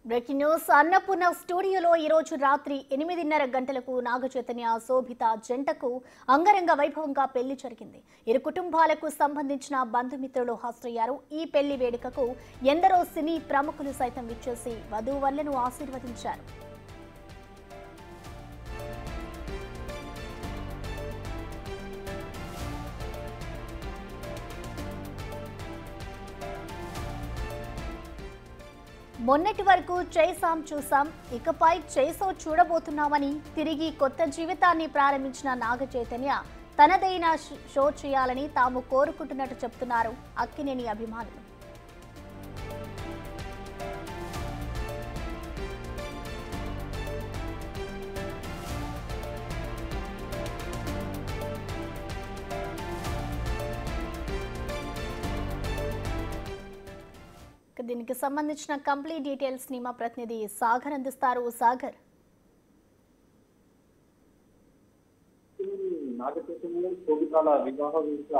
Breaking news Annapurna స్టూడియోలో ఈ రోజు రాత్రి 8:30 గంటలకు నాగచైతన్య శోభిత జంటకు అంగరంగ వైభవంగా పెళ్లి జరిగింది. ఇరు కుటుంబాలకు సంబంధించిన బంధుమిత్రులు హాజరయ్యారు. ఈ పెళ్లి వేడుకకు ఎందరో సినీ ప్రముఖులు సైతం విచ్చేసి వధూవరులను ఆశీర్వదించారు. మొన్నటి వరకు చేసాం చూసాం, ఇకపై చేసో చూడబోతున్నామని తిరిగి కొత్త జీవితాన్ని ప్రారంభించిన నాగ చైతన్య తనదైన షో చేయాలని తాము కోరుకుంటున్నట్టు చెప్తున్నారు అక్కినేని అభిమానులు. దీనికి సంబంధించిన కంప్లీట్ డీటెయిల్స్ ని మా ప్రతినిధి సాగర్ అందిస్తారు. సాగర్, నాగచైతన్య శోభితాల వివాహ వేడుక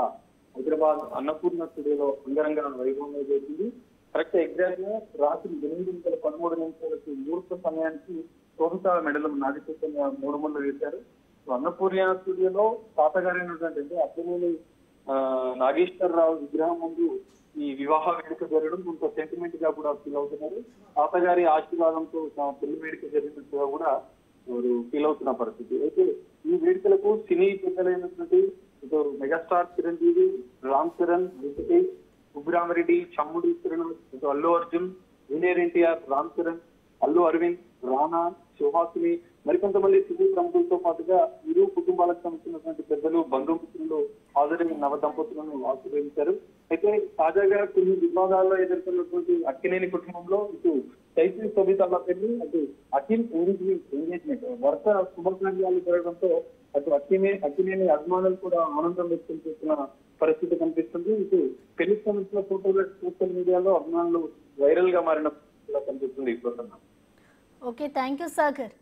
హైదరాబాద్ అన్నపూర్ణ స్టూడియోలో అంగరంగ వైభవంగా జరిగింది. కరెక్ట్ ఎగ్జాక్ట్ గా రాత్రి 8:13 ముహూర్త సమయానికి శోభిత మెడలో నాగచైతన్య మూడు ముళ్ళు వేశారు. అన్నపూర్ణ స్టూడియోలో తాతగారైనటువంటి అంటే అక్కినేని నాగేశ్వరరావు విగ్రహం ముందు ఈ వివాహ వేడుక జరగడం కొంత సెంటిమెంట్ గా కూడా ఫీల్ అవుతున్నారు. తాతగారి ఆశీర్వాదంతో పెళ్లి వేడుక జరిగినట్టుగా కూడా వారు ఫీల్ అవుతున్న పరిస్థితి. అయితే ఈ వేడుకలకు సినీ పెద్దలైనటువంటి ఇటు మెగాస్టార్ చిరంజీవి, రామ్ చరణ్, వెంకటేష్, సుబ్బరామరెడ్డి, చమ్ముడి శ్రీనివాస్, ఇటు అల్లు అర్జున్, జూనియర్ ఎన్టీఆర్, రామ్ చరణ్, అల్లు అరవింద్, రానా, సుహాసిని, మరికొంతమంది సినీ ప్రముఖులతో పాటుగా ఇరు కుటుంబాలకు సంబంధించినటువంటి పెద్దలు, బంధుమిత్రులు హాజరైన నవ దంపతులను ఆశీర్వదించారు. అయితే తాజాగా కొన్ని వివాదాల్లో ఎదుర్కొన్నటువంటి అక్కినేని కుటుంబంలో ఇటు చైతన్య శోభితాల పెళ్లి, అటు అఖిల్ ఎంగేజ్మెంట్ వరుస శుభకార్యాలు జరగడంతో అటు అక్కినేని అభిమానులు కూడా ఆనందం వ్యక్తం చేస్తున్న పరిస్థితి కనిపిస్తుంది. ఇటు పెళ్లికి సంబంధించిన ఫోటోలు సోషల్ మీడియాలో అభిమానులు వైరల్ గా మారిన కనిపిస్తుంది. Okay, thank you Sagar.